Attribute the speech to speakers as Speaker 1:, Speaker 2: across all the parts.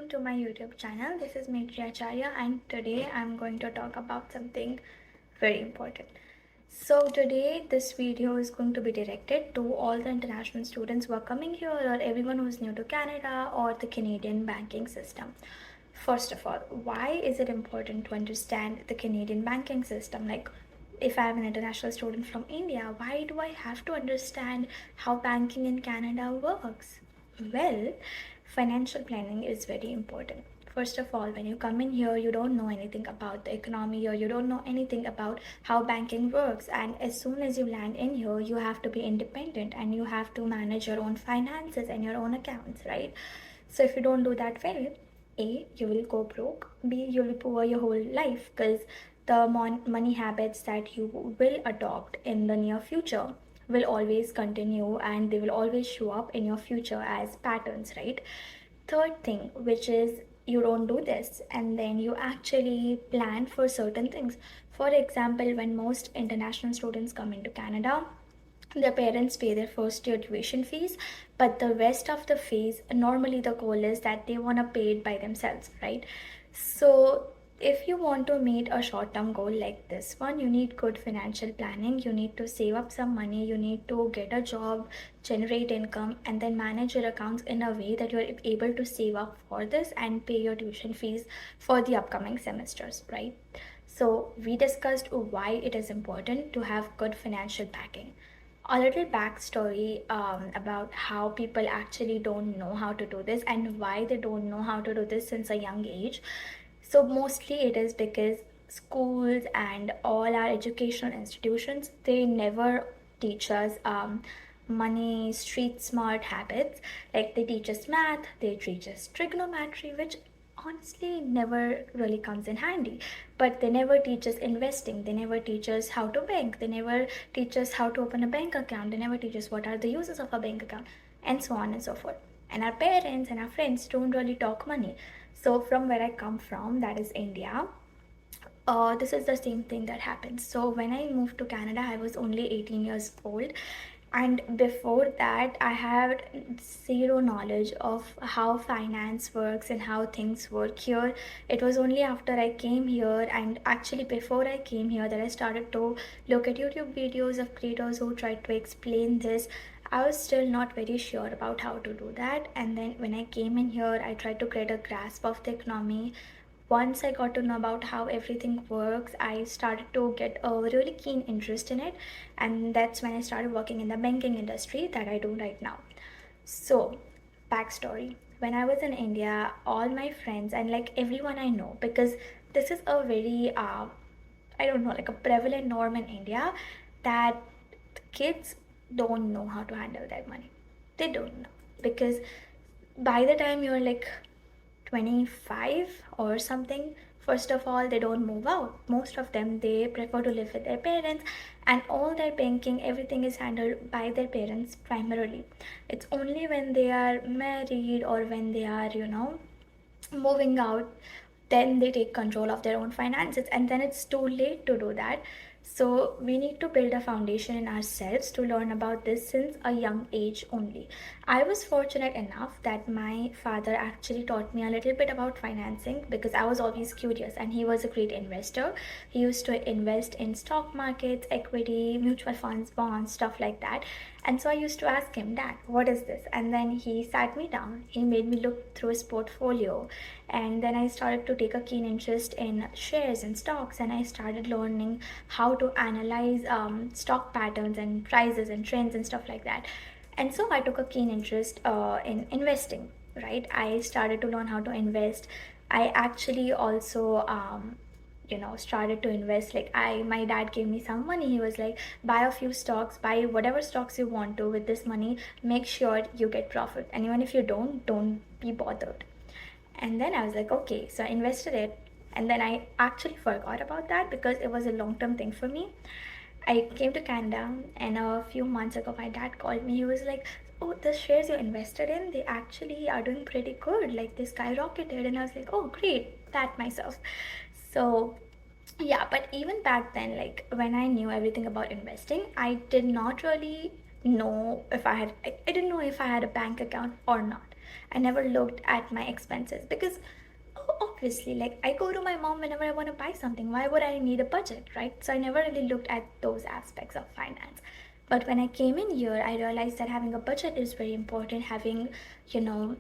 Speaker 1: to my YouTube channel. This is Maitri Acharya and today I'm going to talk about something very important. So today this video is going to be directed to all the international students who are coming here or everyone who is new to Canada or the Canadian banking system. First of all, why is it important to understand the Canadian banking system? Like, if I'm an international student from India, why do I have to understand how banking in Canada works? Well, financial planning is very important. First of all, when you come in here, you don't know anything about the economy or you don't know anything about how banking works. And as soon as you land in here, you have to be independent and you have to manage your own finances and your own accounts, right? So if you don't do that well, A, you will go broke. B, you will be poor your whole life because the money habits that you will adopt in the near future will always continue and they will always show up in your future as patterns, right? Third thing, which is you don't do this and then you actually plan for certain things. For example, when most international students come into Canada, their parents pay their first year tuition fees, but the rest of the fees, normally the goal is that they want to pay it by themselves, right? So if you want to meet a short term goal like this one, you need good financial planning. You need to save up some money, you need to get a job, generate income, and then manage your accounts in a way that you're able to save up for this and pay your tuition fees for the upcoming semesters, right? So we discussed why it is important to have good financial backing. A little backstory about how people actually don't know how to do this and why they don't know how to do this since a young age. So, mostly it is because schools and all our educational institutions, they never teach us money street smart habits. Like they teach us math, they teach us trigonometry, which honestly never really comes in handy, but they never teach us investing, they never teach us how to bank, they never teach us how to open a bank account, they never teach us what are the uses of a bank account, and so on and so forth. And our parents and our friends don't really talk money. So from where I come from, that is India, this is the same thing that happens. So when I moved to Canada, I was only 18 years old, and before that, I had zero knowledge of how finance works and how things work here. It was only after I came here, and actually before I came here, that I started to look at YouTube videos of creators who tried to explain this. I was still not very sure about how to do that, and then when I came in here, I tried to get a grasp of the economy. Once I got to know about how everything works, I started to get a really keen interest in it, and that's when I started working in the banking industry that I do right now. So, backstory, when I was in India, all my friends and like everyone I know, because this is a very, I don't know, like a prevalent norm in India that kids don't know how to handle their money. They don't know because by the time you're like 25 or something, first of all, they don't move out. Most of them, they prefer to live with their parents, and all their banking, everything is handled by their parents primarily. It's only when they are married or when they are, moving out, then they take control of their own finances, and then it's too late to do that. So we need to build a foundation in ourselves to learn about this since a young age only. I was fortunate enough that my father actually taught me a little bit about financing because I was always curious, and he was a great investor. He used to invest in stock markets, equity, mutual funds, bonds, stuff like that. And so I used to ask him, Dad, what is this? And then he sat me down, he made me look through his portfolio, and then I started to take a keen interest in shares and stocks, and I started learning how to analyze stock patterns and prices and trends and stuff like that. And so I took a keen interest in investing, right? I started to learn how to invest. I actually also started to invest. Like, I my dad gave me some money. He was like, buy a few stocks, buy whatever stocks you want to with this money, make sure you get profit, and even if you don't be bothered. And then I was like, okay, so I invested it, and then I actually forgot about that because it was a long term thing for me. I came to Canada, and a few months ago, my dad called me. He was like, "Oh, the shares you invested in, they actually are doing pretty good. Like, they skyrocketed." And I was like, "Oh, great, pat myself." So, yeah, but even back then, like when I knew everything about investing, I did not really know if I didn't know if I had a bank account or not. I never looked at my expenses because obviously, like, I go to my mom whenever I want to buy something. Why would I need a budget, right? So I never really looked at those aspects of finance. But when I came in here, I realized that having a budget is very important. Having,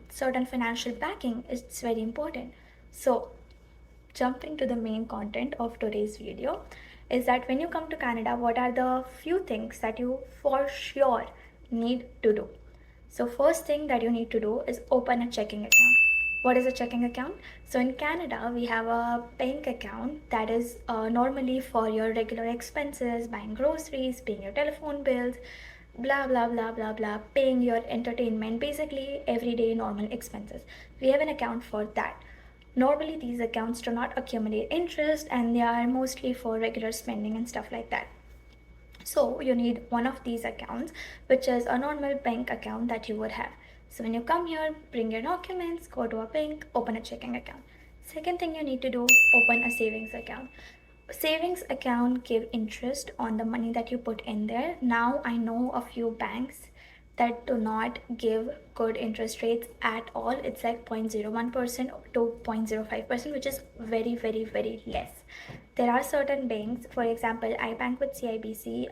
Speaker 1: certain financial backing is very important. So jumping to the main content of today's video is that when you come to Canada, what are the few things that you for sure need to do? So first thing that you need to do is open a checking account. What is a checking account? So in Canada, we have a bank account that is normally for your regular expenses, buying groceries, paying your telephone bills, blah blah blah blah blah, paying your entertainment, basically everyday normal expenses. We have an account for that. Normally, these accounts do not accumulate interest and they are mostly for regular spending and stuff like that. So, you need one of these accounts, which is a normal bank account that you would have. So, when you come here, bring your documents, go to a bank, open a checking account. Second thing you need to do, open a savings account. Savings account give interest on the money that you put in there. Now, I know a few banks that do not give good interest rates at all. It's like 0.01% to 0.05%, which is very, very, very less. There are certain banks, for example, I bank with CIBC.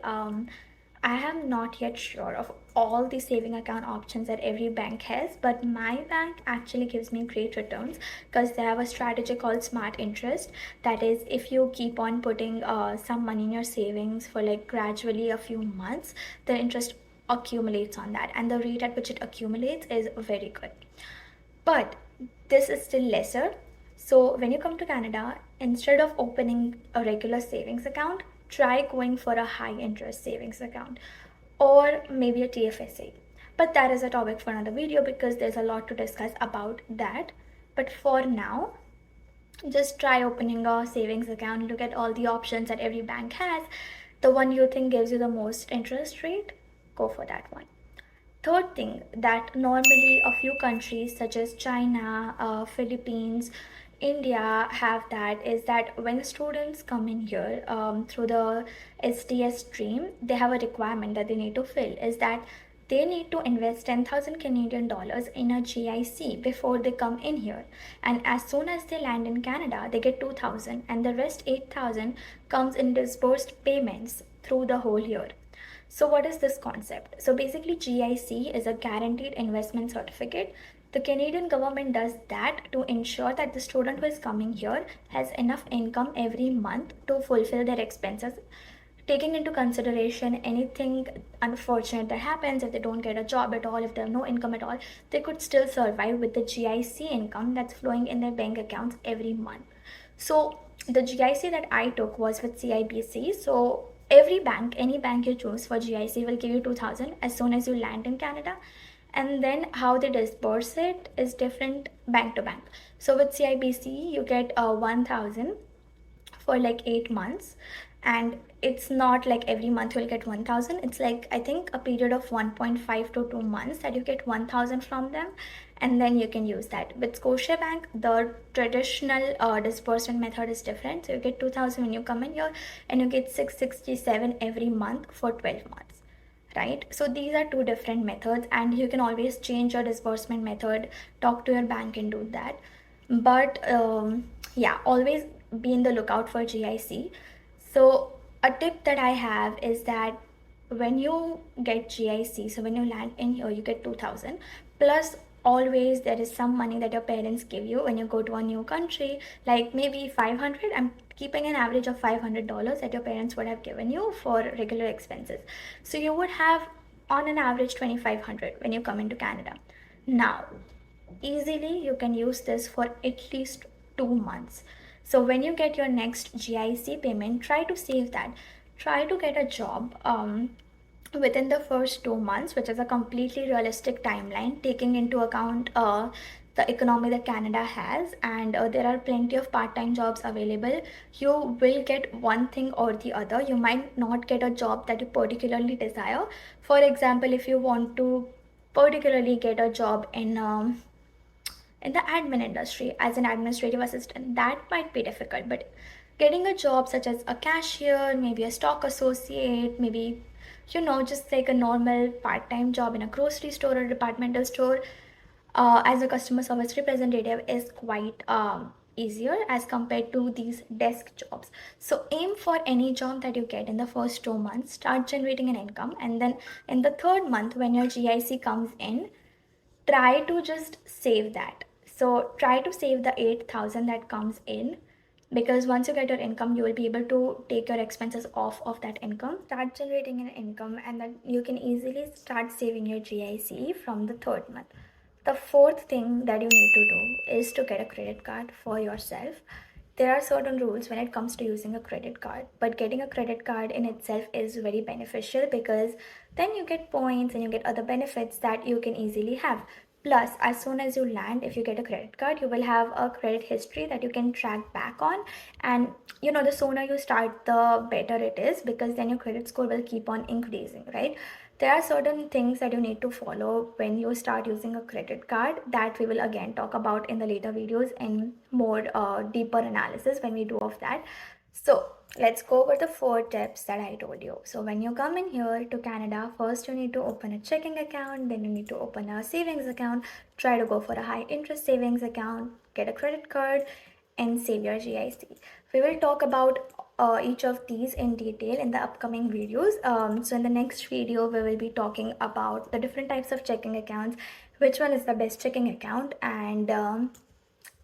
Speaker 1: I am not yet sure of all the saving account options that every bank has, but my bank actually gives me great returns because they have a strategy called smart interest. That is, if you keep on putting some money in your savings for like gradually a few months, the interest accumulates on that, and the rate at which it accumulates is very good. But this is still lesser. So when you come to Canada, instead of opening a regular savings account, try going for a high interest savings account or maybe a TFSA. But that is a topic for another video because there's a lot to discuss about that. But for now, just try opening a savings account. Look at all the options that every bank has. The one you think gives you the most interest rate, go for that one. Third thing that normally a few countries such as China, Philippines, India have that is that when students come in here through the SDS stream, they have a requirement that they need to fill is that they need to invest 10,000 Canadian dollars in a GIC before they come in here. And as soon as they land in Canada, they get 2,000 and the rest 8,000 comes in disbursed payments through the whole year. So what is this concept? So basically GIC is a guaranteed investment certificate. The Canadian government does that to ensure that the student who is coming here has enough income every month to fulfill their expenses, taking into consideration anything unfortunate that happens. If they don't get a job at all, if they have no income at all, they could still survive with the GIC income that's flowing in their bank accounts every month. So the GIC that I took was with CIBC. So every bank, any bank you choose for GIC will give you 2,000 as soon as you land in Canada. And then how they disburse it is different bank to bank. So with CIBC, you get 1,000 for like 8 months, and it's not like every month you'll get 1,000. It's like, I think, a period of 1.5 to 2 months that you get 1,000 from them, and then you can use that. With Scotiabank, the traditional disbursement method is different. So you get 2,000 when you come in here, and you get 667 every month for 12 months. Right, so these are two different methods, and you can always change your disbursement method, talk to your bank and do that. But yeah, always be in the lookout for GIC. So a tip that I have is that when you get GIC, so when you land in here, you get 2,000 plus always there is some money that your parents give you when you go to a new country, like maybe 500. I'm keeping an average of $500 that your parents would have given you for regular expenses. So you would have on an average 2,500 when you come into Canada. Now, easily you can use this for at least 2 months. So when you get your next GIC payment, try to save that. Try to get a job within the first 2 months, which is a completely realistic timeline, taking into account the economy that Canada has, and there are plenty of part-time jobs available. You will get one thing or the other. You might not get a job that you particularly desire. For example, if you want to particularly get a job in the admin industry as an administrative assistant, that might be difficult. But getting a job such as a cashier, maybe a stock associate, maybe just like a normal part-time job in a grocery store or a departmental store, as a customer service representative is quite easier as compared to these desk jobs. So aim for any job that you get in the first 2 months, start generating an income, and then in the third month when your GIC comes in, try to just save that. So try to save the 8,000 that comes in, because once you get your income you will be able to take your expenses off of that income, start generating an income, and then you can easily start saving your GIC from the third month. The fourth thing that you need to do is to get a credit card for yourself. There are certain rules when it comes to using a credit card, but getting a credit card in itself is very beneficial because then you get points and you get other benefits that you can easily have. Plus, as soon as you land, if you get a credit card, you will have a credit history that you can track back on. And the sooner you start, the better it is, because then your credit score will keep on increasing, right? There are certain things that you need to follow when you start using a credit card that we will again talk about in the later videos in more deeper analysis when we do of that. So let's go over the 4 tips that I told you. So when you come in here to Canada, first you need to open a checking account, then you need to open a savings account, try to go for a high interest savings account, get a credit card, and save your GIC. We will talk about each of these in detail in the upcoming videos. So in the next video, we will be talking about the different types of checking accounts, which one is the best checking account, and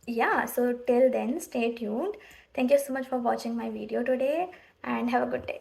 Speaker 1: yeah, so till then, stay tuned. Thank you so much for watching my video today, and have a good day.